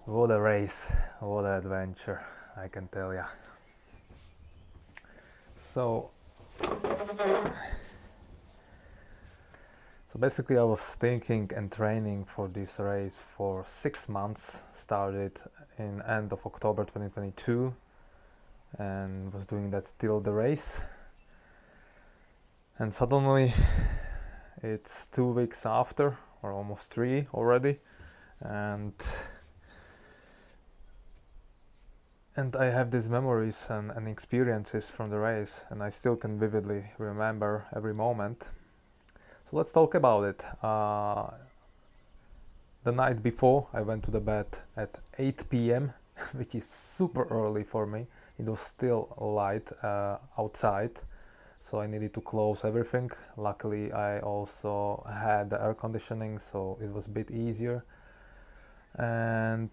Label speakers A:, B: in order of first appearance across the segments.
A: What a race, what an adventure, I can tell ya. So basically I was thinking and training for this race for 6 months, started in end of October 2022 and was doing that till the race, and suddenly it's 2 weeks after, or almost 3 already, and I have these memories and experiences from the race, and I still can vividly remember every moment. So let's talk about it. The night before I went to the bed at 8 p.m. which is super early for me. It was still light outside, so I needed to close everything. Luckily I also had the air conditioning, so it was a bit easier, and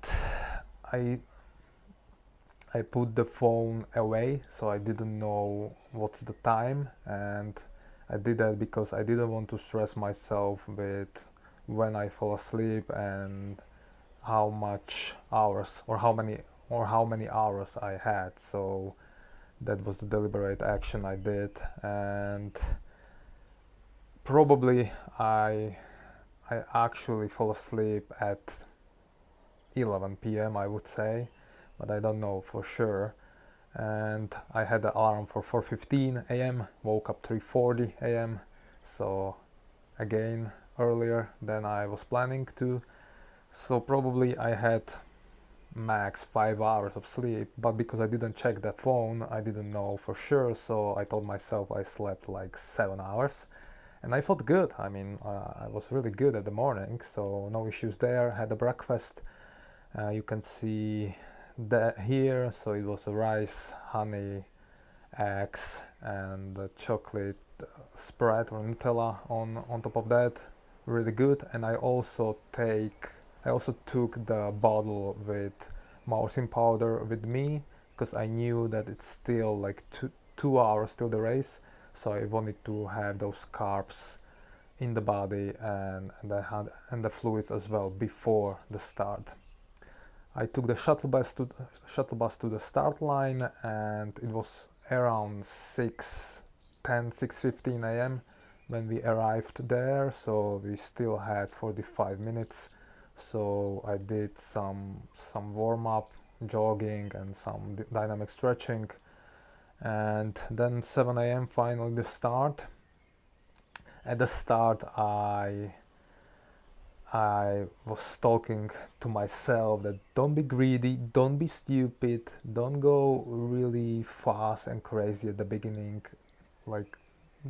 A: I put the phone away, so I didn't know what's the time, and I did that because I didn't want to stress myself with when I fall asleep and how much hours or how many hours I had. So that was the deliberate action I did, and probably I actually fall asleep at 11 p.m. I would say, but I don't know for sure. And I had the alarm for 4:15 a.m. woke up 3:40 a.m. so again earlier than I was planning to. So probably I had max 5 hours of sleep, but because I didn't check the phone I didn't know for sure, so I told myself I slept like 7 hours, and I felt good. I mean, I was really good at the morning, so no issues there. Had a breakfast, you can see that here, so it was a rice, honey, eggs, and a chocolate spread or Nutella on top of that, really good. And I also took the bottle with morphine powder with me, because I knew that it's still like 2 hours till the race, so I wanted to have those carbs in the body and the fluids as well before the start. I took the shuttle bus to the start line, and it was around 6:15 a.m. when we arrived there, so we still had 45 minutes. So I did some warm-up, jogging and some dynamic stretching, and then 7 a.m. finally the start. At the start I was talking to myself that don't be greedy, don't be stupid, don't go really fast and crazy at the beginning, like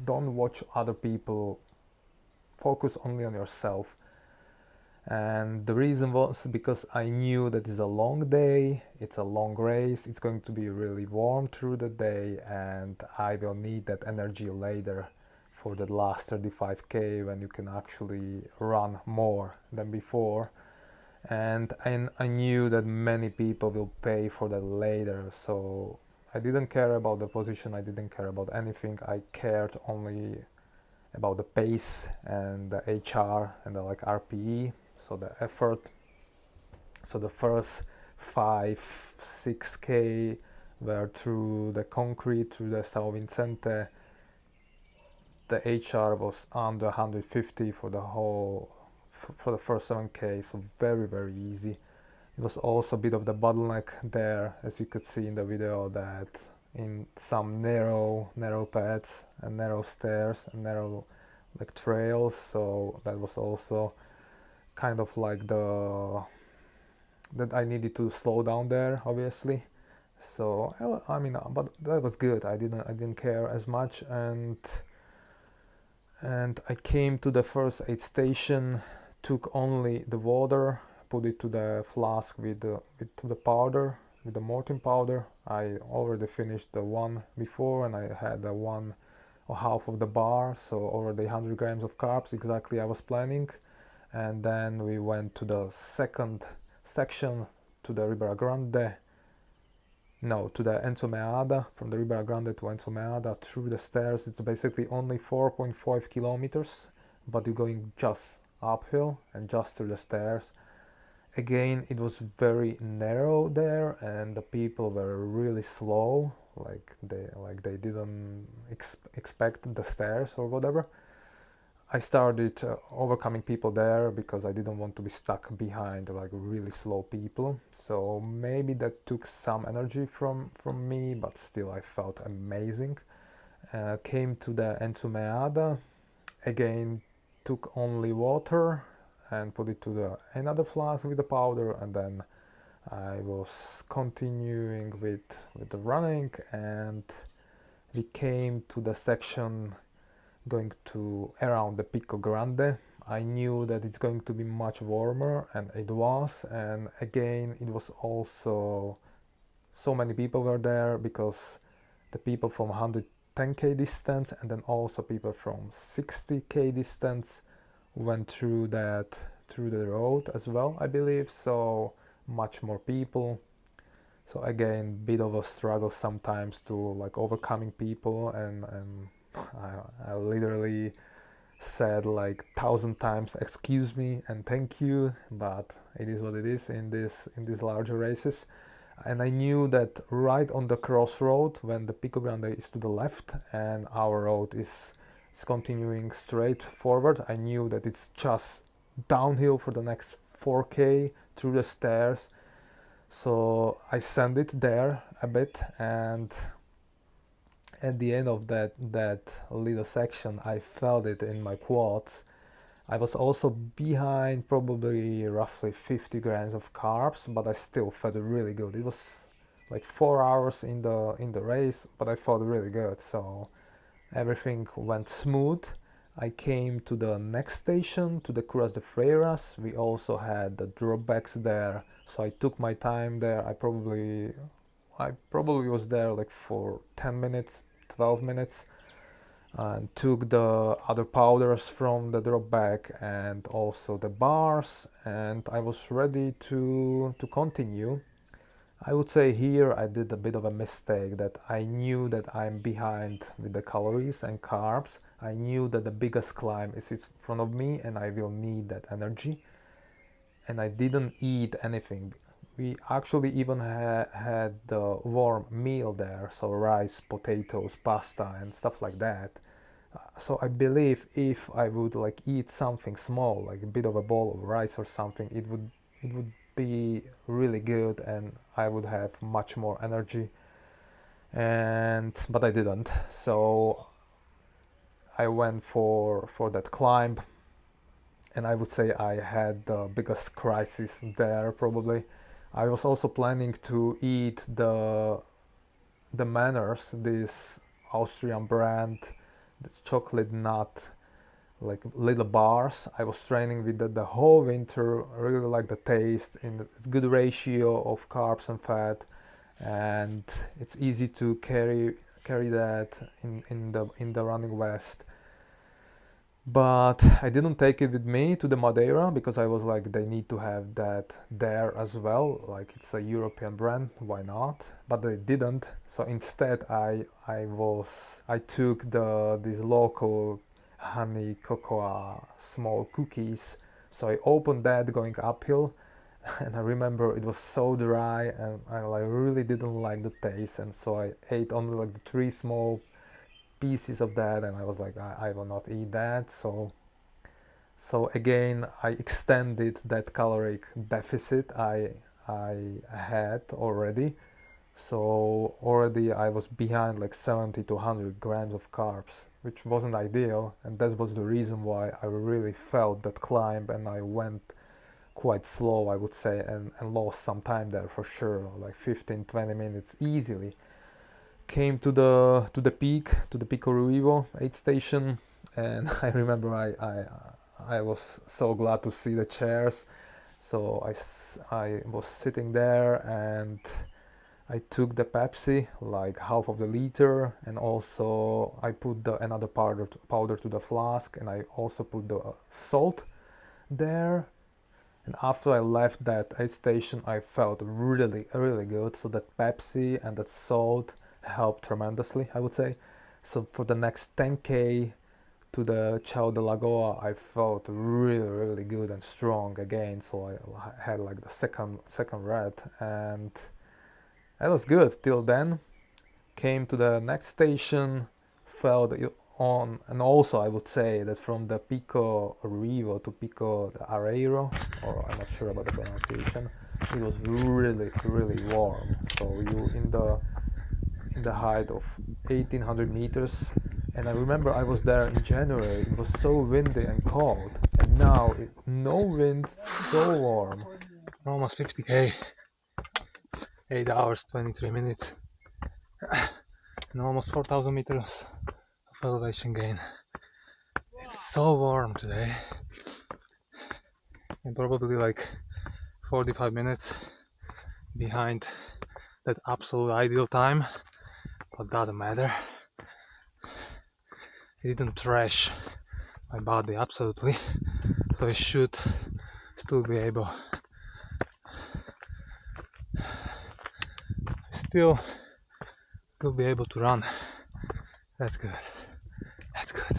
A: don't watch other people, focus only on yourself. And the reason was because I knew that it's a long day, it's a long race, it's going to be really warm through the day, and I will need that energy later for the last 35k when you can actually run more than before. And I knew that many people will pay for that later, so I didn't care about the position, I didn't care about anything. I cared only about the pace and the HR and the like RPE, so the effort. So the first 5-6k were through the concrete, through the São Vicente. The HR was under 150 for the whole, for the first 7k, so very easy. It was also a bit of the bottleneck there, as you could see in the video, that in some narrow paths and narrow stairs and narrow like trails, so that was also kind of like that I needed to slow down there, obviously. So I mean, but that was good. I didn't care as much, and I came to the first aid station, took only the water, put it to the flask with the powder, with the morphine powder. I already finished the one before, and I had the one or half of the bar, so already 100 grams of carbs, exactly I was planning. And then we went to the second section, to the Ribeira Grande, no, to the Enzo Meada, from the Ribeira Grande to Enzo Meada through the stairs. It's basically only 4.5 kilometers, but you're going just uphill and just through the stairs. Again, it was very narrow there, and the people were really slow, like they didn't expect the stairs or whatever. I started overcoming people there because I didn't want to be stuck behind like really slow people. So maybe that took some energy from me, but still I felt amazing. Came to the Enzo Meada, again took only water and put it to another flask with the powder, and then I was continuing with the running, and we came to the section going to around the Pico Grande. I knew that it's going to be much warmer, and it was. And again, it was also so many people were there because the people from 110k distance and then also people from 60k distance went through the road as well, I believe. So much more people. So again, bit of a struggle sometimes to like overcoming people, and I literally said like 1,000 times excuse me and thank you, but it is what it is in these larger races. And I knew that right on the crossroad, when the Pico Grande is to the left and our road is continuing straight forward, I knew that it's just downhill for the next 4k through the stairs. So I sent it there a bit, and at the end of that little section I felt it in my quads. I was also behind probably roughly 50 grams of carbs, but I still felt really good. It was like 4 hours in the race, but I felt really good, so everything went smooth. I came to the next station, to the Curas de Freiras. We also had the dropbacks there, so I took my time there. I probably was there like for 10 minutes, 12 minutes, and took the other powders from the drop bag and also the bars, and I was ready to continue. I would say here I did a bit of a mistake, that I knew that I'm behind with the calories and carbs. I knew that the biggest climb is in front of me and I will need that energy, and I didn't eat anything. We actually even had the warm meal there, so rice, potatoes, pasta and stuff like that. So I believe if I would like eat something small, like a bit of a bowl of rice or something, it would be really good and I would have much more energy. But I didn't. So I went for that climb, and I would say I had the biggest crisis there probably. I was also planning to eat the Manners, this Austrian brand, this chocolate nut like little bars. I was training with the whole winter, really like the taste, in the good ratio of carbs and fat, and it's easy to carry that in the running vest. But I didn't take it with me to the Madeira because I was like, they need to have that there as well. Like it's a European brand, why not? But they didn't. So instead, I took these local honey cocoa small cookies. So I opened that going uphill, and I remember it was so dry, and I like really didn't like the taste, and so I ate only like the three small pieces of that, and I was like, I will not eat that. So again, I extended that caloric deficit I had already. So already I was behind like 70 to 100 grams of carbs, which wasn't ideal, and that was the reason why I really felt that climb, and I went quite slow, I would say, and lost some time there for sure, like 15-20 minutes easily. Came to the peak, to the Pico Ruivo aid station, and I remember I was so glad to see the chairs. So I was sitting there, and I took the Pepsi, like half of the liter, and also I put another powder to the flask, and I also put the salt there. And after I left that aid station, I felt really, really good. So that Pepsi and that salt helped tremendously, I would say. So for the next 10K to the Chao de Lagoa, I felt really, really good and strong again. So I had like the second red, and that was good till then. Came to the next station, felt on, and also I would say that from the Pico Rivo to Pico de Areiro, or I'm not sure about the pronunciation, it was really, really warm. So you in the height of 1800 meters, and I remember I was there in January. It was so windy and cold, and now no wind, so warm. Almost 50K, 8 hours 23 minutes, and almost 4,000 meters of elevation gain. It's so warm today, and probably like 45 minutes behind that absolute ideal time, but doesn't matter. It didn't trash my body absolutely, so I should still be able. Still will be able to run. That's good. That's good.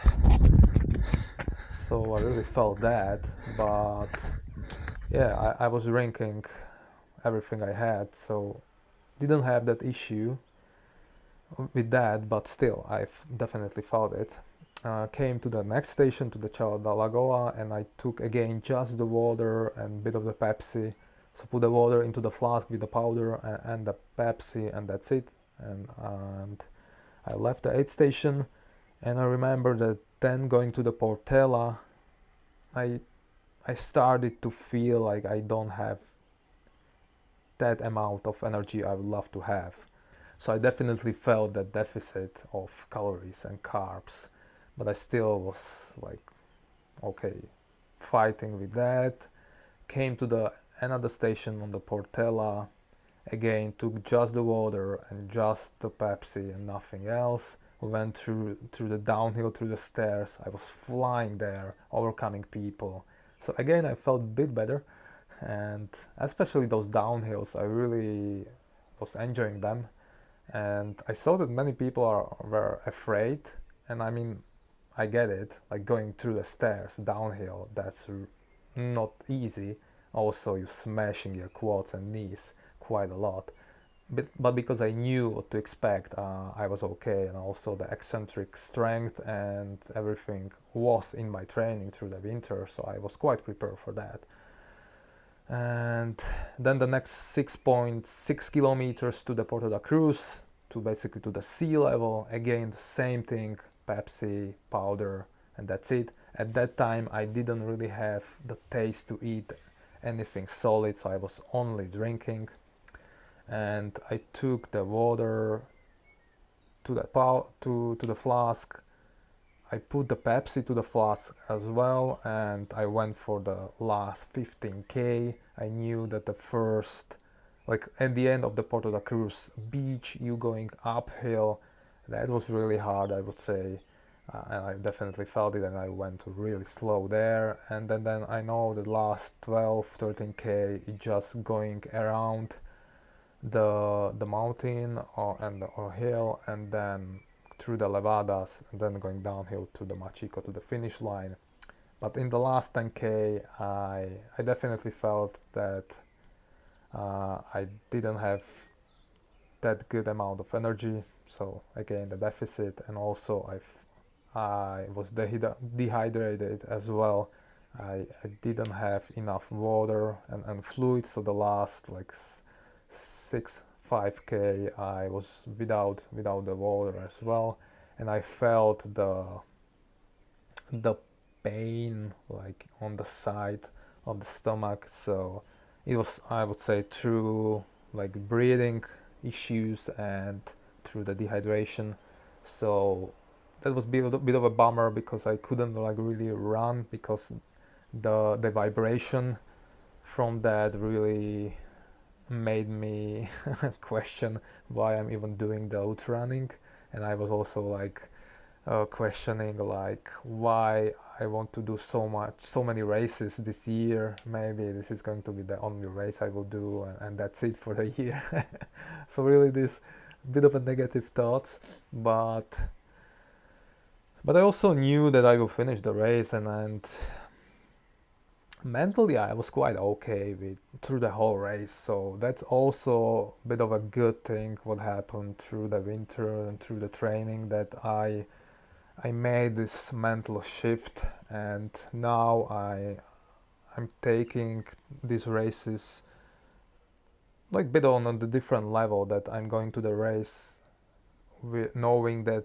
A: So I really felt that, but yeah, I was drinking everything I had, so didn't have that issue with that, but still I definitely felt it. Came to the next station, to the Chao da Lagoa, and I took again just the water and bit of the Pepsi. So put the water into the flask with the powder and the Pepsi, and that's it. And I left the aid station, and I remember that then going to the Portela, I started to feel like I don't have that amount of energy I would love to have. So I definitely felt that deficit of calories and carbs, but I still was like, okay, fighting with that. Came to the another station on the Portela, again took just the water and just the Pepsi and nothing else. We went through the downhill, through the stairs. I was flying there, overcoming people. So again, I felt a bit better, and especially those downhills, I really was enjoying them. And I saw that many people were afraid, and I mean, I get it. Like going through the stairs downhill, that's not easy. Also, you're smashing your quads and knees quite a lot. But because I knew what to expect, I was okay, and also the eccentric strength and everything was in my training through the winter, so I was quite prepared for that. And then the next 6.6 kilometers to the Porto da Cruz, to basically to the sea level. Again, the same thing, Pepsi, powder, and that's it. At that time, I didn't really have the taste to eat anything solid, so I was only drinking. And I took the water to the flask. I put the Pepsi to the flask as well, and I went for the last 15k. I knew that the first, like at the end of the Porto da Cruz beach, you going uphill, that was really hard, I would say. And I definitely felt it, and I went really slow there. And then I know the last 12, 13k, just going around the mountain or hill, and then through the levadas, and then going downhill to the Machico, to the finish line. But in the last 10k, I definitely felt that I didn't have that good amount of energy. So again, the deficit, and also I was dehydrated as well. I didn't have enough water and fluid, so the last like 5k I was without the water as well, and I felt the pain like on the side of the stomach. So it was, I would say, through like breathing issues and through the dehydration. So that was a bit of a bummer, because I couldn't like really run, because the vibration from that really made me question why I'm even doing the ultrarunning. And I was also like questioning like why I want to do so many races this year. Maybe this is going to be the only race I will do, and that's it for the year. So really this bit of a negative thoughts, but I also knew that I will finish the race, and mentally I was quite okay with through the whole race. So that's also a bit of a good thing what happened through the winter and through the training, that I made this mental shift, and now I'm taking these races like a bit on the different level, that I'm going to the race with knowing that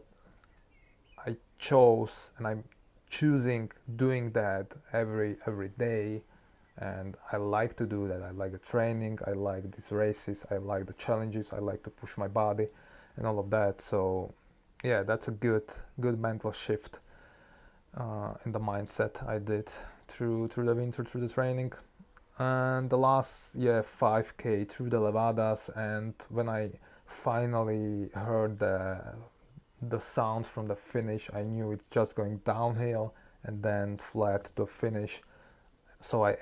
A: I chose and I'm choosing doing that every day, and I like to do that. I like the training, I like these races, I like the challenges, I like to push my body and all of that. So yeah, that's a good mental shift in the mindset I did through the winter, through the training. And the last 5k through the levadas, and when I finally heard the sounds from the finish, I knew it's just going downhill and then flat to the finish. So I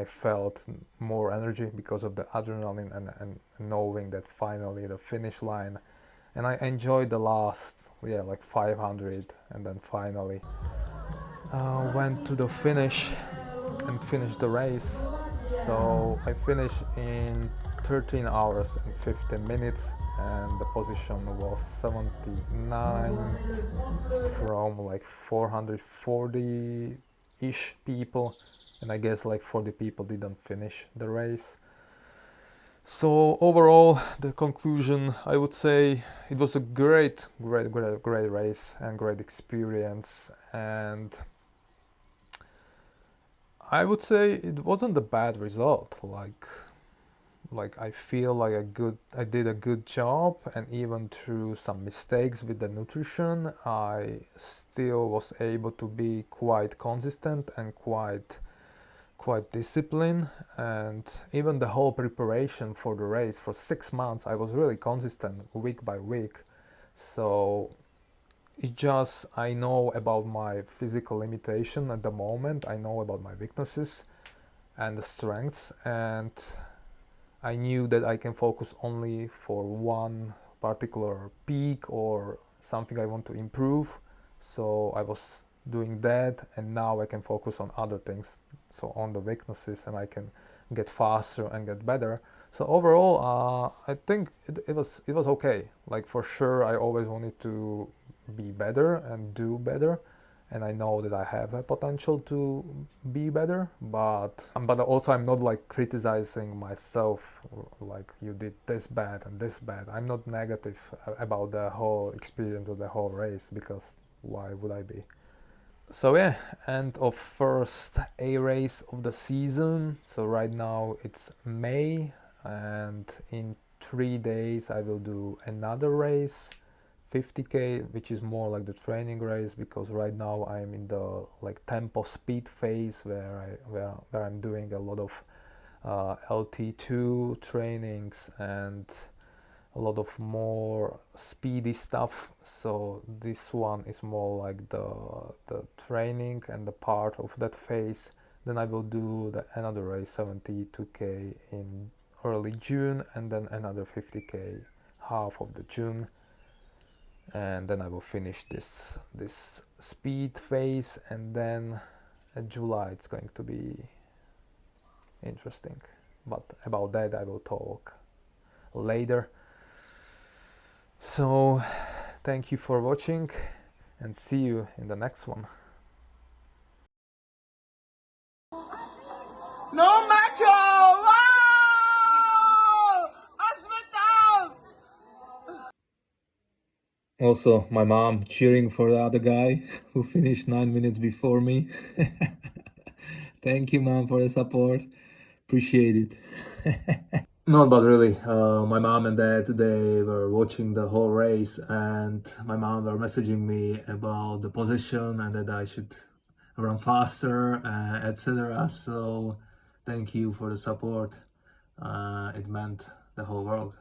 A: felt more energy because of the adrenaline, and knowing that finally the finish line. And I enjoyed the last like 500, and then finally went to the finish and finished the race. So I finished in 13 hours and 15 minutes, and the position was 79 from like 440-ish people, and I guess like 40 people didn't finish the race. So overall, the conclusion, I would say it was a great race and great experience, and I would say it wasn't a bad result. Like I feel like I did a good job, and even through some mistakes with the nutrition, I still was able to be quite consistent and quite disciplined. And even the whole preparation for the race for 6 months, I was really consistent week by week. So it's just, I know about my physical limitation at the moment, I know about my weaknesses and the strengths, and I knew that I can focus only for one particular peak or something I want to improve. So I was doing that, and now I can focus on other things, so on the weaknesses, and I can get faster and get better. So overall, I think it was okay. Like for sure, I always wanted to be better and do better, and I know that I have a potential to be better, but also I'm not like criticizing myself like you did this bad and this bad. I'm not negative about the whole experience of the whole race, because why would I be? So yeah, end of first A race of the season. So right now it's May, and in 3 days I will do another race 50k, which is more like the training race, because right now I'm in the like tempo speed phase where I'm doing a lot of LT2 trainings and a lot of more speedy stuff. So this one is more like the training and the part of that phase. Then I will do another race, 72k, in early June, and then another 50k half of the June, and then I will finish this speed phase, and then in July it's going to be interesting, but about that I will talk later. So thank you for watching, and see you in the next one.
B: No macho! Wow! Hospital!
A: Also, my mom cheering for the other guy who finished 9 minutes before me. Thank you, mom, for the support. Appreciate it. No, but really, my mom and dad, they were watching the whole race, and my mom were messaging me about the position and that I should run faster, etc. So thank you for the support. It meant the whole world.